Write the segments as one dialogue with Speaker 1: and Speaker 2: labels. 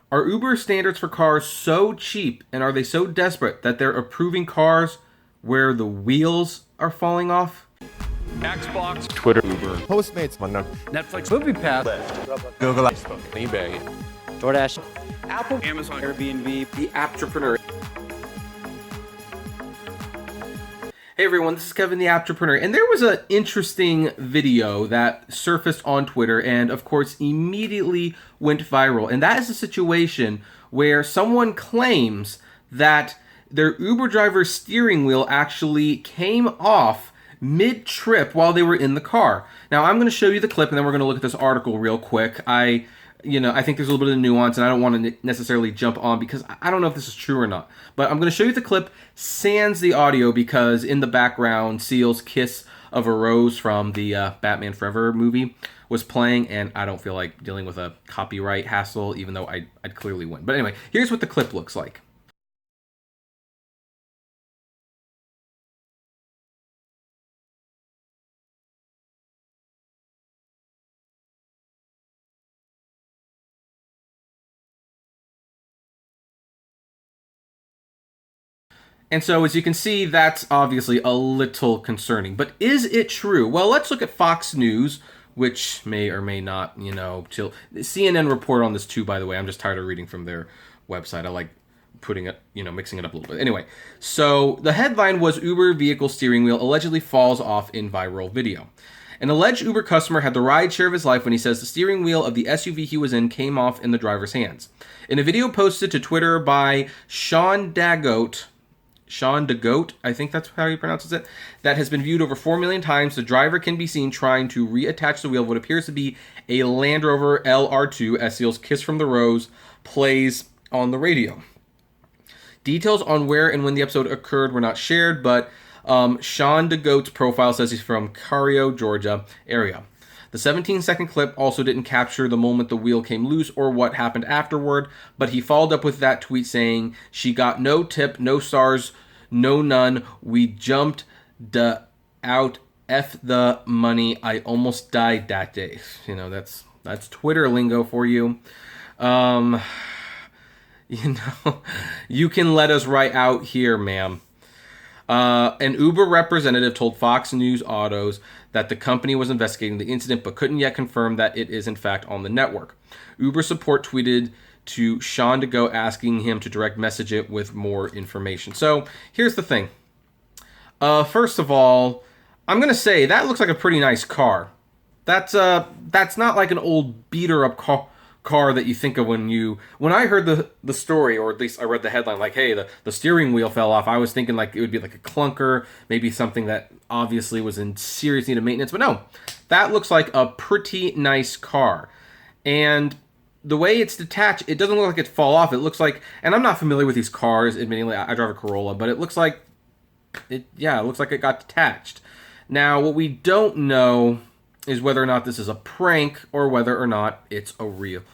Speaker 1: Are Uber standards for cars so cheap, and are they so desperate that they're approving cars where the wheels are falling off?
Speaker 2: Xbox, Twitter, Uber,
Speaker 3: Postmates,
Speaker 2: Netflix, MoviePass,
Speaker 3: Google,
Speaker 2: Facebook, eBay,
Speaker 4: DoorDash,
Speaker 2: Apple, Amazon, Airbnb,
Speaker 1: The Apptrepreneur. Hey everyone, this is Kevin the Apptrepreneur, and there was an interesting video that surfaced on Twitter and of course immediately went viral, and that is a situation where someone claims that their Uber driver's steering wheel actually came off mid-trip while they were in the car. Now I'm going to show you the clip and then we're going to look at this article real quick. I think there's a little bit of nuance and I don't want to necessarily jump on because I don't know if this is true or not. But I'm going to show you the clip sans the audio because in the background, Seal's Kiss of a Rose from the Batman Forever movie was playing, and I don't feel like dealing with a copyright hassle, even though I'd clearly win. But anyway, here's what the clip looks like. And so, as you can see, that's obviously a little concerning. But is it true? Well, let's look at Fox News, which may or may not, CNN report on this too, by the way. I'm just tired of reading from their website. I like putting it, mixing it up a little bit. Anyway, so the headline was Uber vehicle steering wheel allegedly falls off in viral video. An alleged Uber customer had the ride share of his life when he says the steering wheel of the SUV he was in came off in the driver's hands. In a video posted to Twitter by Sean DeGoat, I think that's how he pronounces it, that has been viewed over 4 million times, the driver can be seen trying to reattach the wheel of what appears to be a Land Rover LR2 as Seal's Kiss from the Rose plays on the radio. Details on where and when the episode occurred were not shared, but Sean DeGoat's profile says he's from Cairo, Georgia area. The 17-second clip also didn't capture the moment the wheel came loose or what happened afterward, but he followed up with that tweet saying, "She got no tip, no stars, no none. We jumped out, F the money. I almost died that day." That's Twitter lingo for you. You can let us right out here, ma'am. An Uber representative told Fox News Autos that the company was investigating the incident but couldn't yet confirm that it is in fact on the network. Uber support tweeted to Sean DeGoat asking him to direct message it with more information. So here's the thing. First of all, I'm going to say that looks like a pretty nice car. That's not like an old beater up car that you think of when I heard the story, or at least I read the headline like, hey, the steering wheel fell off. I was thinking like it would be like a clunker, maybe something that obviously was in serious need of maintenance, but no, that looks like a pretty nice car. And the way it's detached, it doesn't look like it fall off. It looks like, and I'm not familiar with these cars, admittingly, I drive a Corolla, but it looks like it looks like it got detached. Now, what we don't know is whether or not this is a prank or whether or not it's a real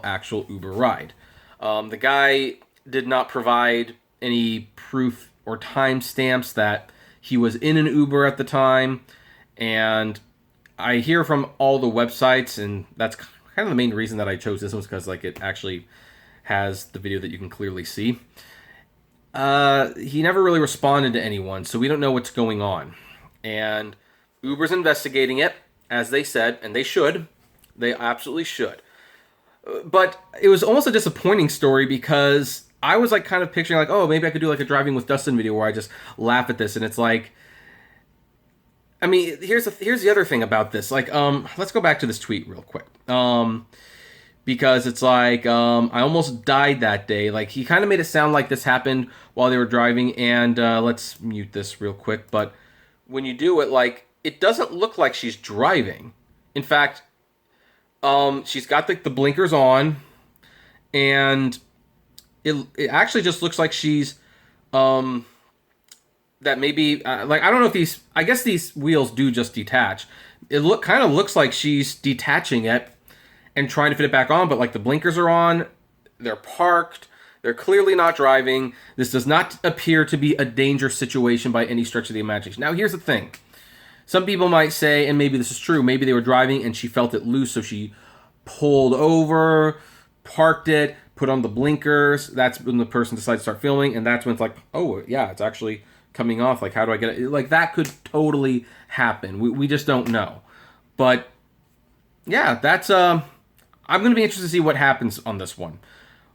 Speaker 1: actual Uber ride. The guy did not provide any proof or timestamps that he was in an Uber at the time, and I hear from all the websites, and that's kind of the main reason that I chose this one, because like it actually has the video that you can clearly see. He never really responded to anyone, so we don't know what's going on. And Uber's investigating it, as they said, and they should. They absolutely should. But it was almost a disappointing story because I was like kind of picturing like, oh, maybe I could do like a Driving with Dustin video where I just laugh at this, and it's like, I mean, here's the other thing about this. Like, let's go back to this tweet real quick. Because it's like, I almost died that day. Like, he kind of made it sound like this happened while they were driving, and let's mute this real quick. But when you do it, like, it doesn't look like she's driving. In fact, she's got the blinkers on, and it actually just looks like she's that maybe like, I don't know if I guess these wheels do just detach. It kind of looks like she's detaching it and trying to fit it back on, but like the blinkers are on, they're parked, they're clearly not driving. This does not appear to be a dangerous situation by any stretch of the imagination. Now here's the thing. Some people might say, and maybe this is true, maybe they were driving and she felt it loose, so she pulled over, parked it, put on the blinkers. That's when the person decides to start filming, and that's when it's like, oh yeah, it's actually coming off. Like, how do I get it? Like, that could totally happen. We just don't know. But yeah, that's I'm gonna be interested to see what happens on this one.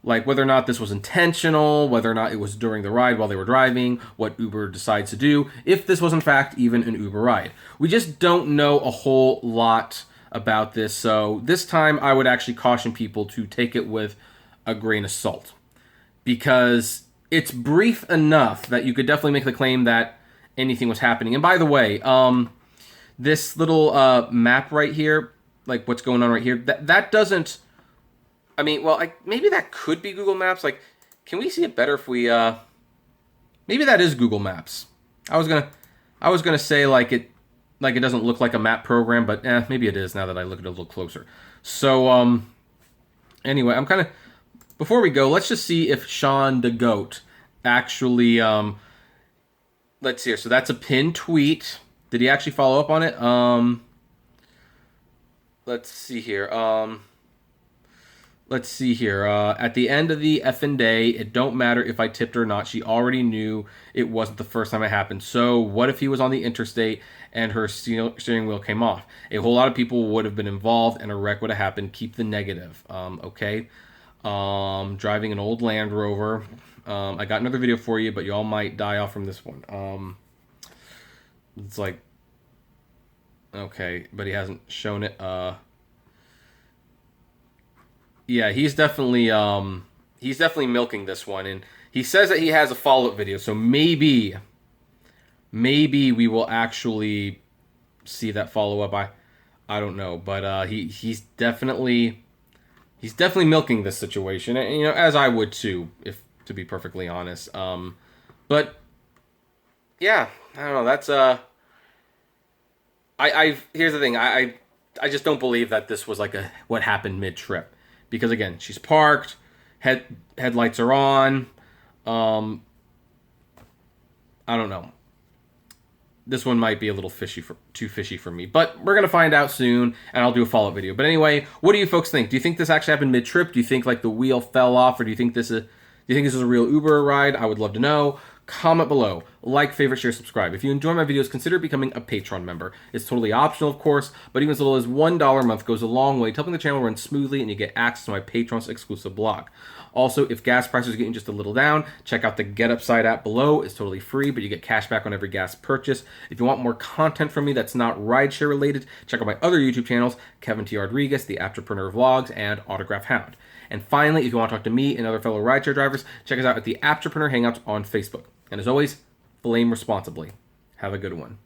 Speaker 1: Like, whether or not this was intentional, whether or not it was during the ride while they were driving, what Uber decides to do, if this was in fact even an Uber ride. We just don't know a whole lot about this, so this time I would actually caution people to take it with a grain of salt. Because it's brief enough that you could definitely make the claim that anything was happening. And by the way, this little map right here, like what's going on right here, that doesn't... I mean, well, maybe that could be Google Maps. Like, can we see it better if we, maybe that is Google Maps. I was gonna say like it doesn't look like a map program, but maybe it is now that I look at it a little closer. So, anyway, I'm kind of, before we go, let's just see if Sean the Goat actually, let's see here. So that's a pinned tweet. Did he actually follow up on it? Let's see here. Let's see here. At the end of the effing day, it don't matter if I tipped or not. She already knew it wasn't the first time it happened. So what if he was on the interstate and her steering wheel came off? A whole lot of people would have been involved and a wreck would have happened. Keep the negative. Okay. Driving an old Land Rover. I got another video for you, but y'all might die off from this one. It's like, okay, but he hasn't shown it. Yeah, he's definitely milking this one, and he says that he has a follow-up video, so maybe we will actually see that follow-up. I don't know, but he's definitely milking this situation, and you know, as I would too, if to be perfectly honest. But yeah, I don't know. That's here's the thing. I just don't believe that this was like what happened mid-trip. Because again, she's parked, headlights are on. I don't know. This one might be a little too fishy for me, but we're gonna find out soon, and I'll do a follow-up video. But anyway, what do you folks think? Do you think this actually happened mid-trip? Do you think like the wheel fell off, or do you think this is a real Uber ride? I would love to know. Comment below, like, favorite, share, subscribe. If you enjoy my videos, consider becoming a Patreon member. It's totally optional, of course, but even as little as $1 a month goes a long way to helping the channel run smoothly, and you get access to my Patreon's exclusive blog. Also, if gas prices are getting just a little down, check out the Get Upside app below. It's totally free, but you get cash back on every gas purchase. If you want more content from me that's not rideshare related, check out my other YouTube channels, Kevin T. Rodriguez, the Apptrepreneur Vlogs, and Autograph Hound. And finally, if you want to talk to me and other fellow rideshare drivers, check us out at the Apptrepreneur Hangouts on Facebook. And as always, flame responsibly. Have a good one.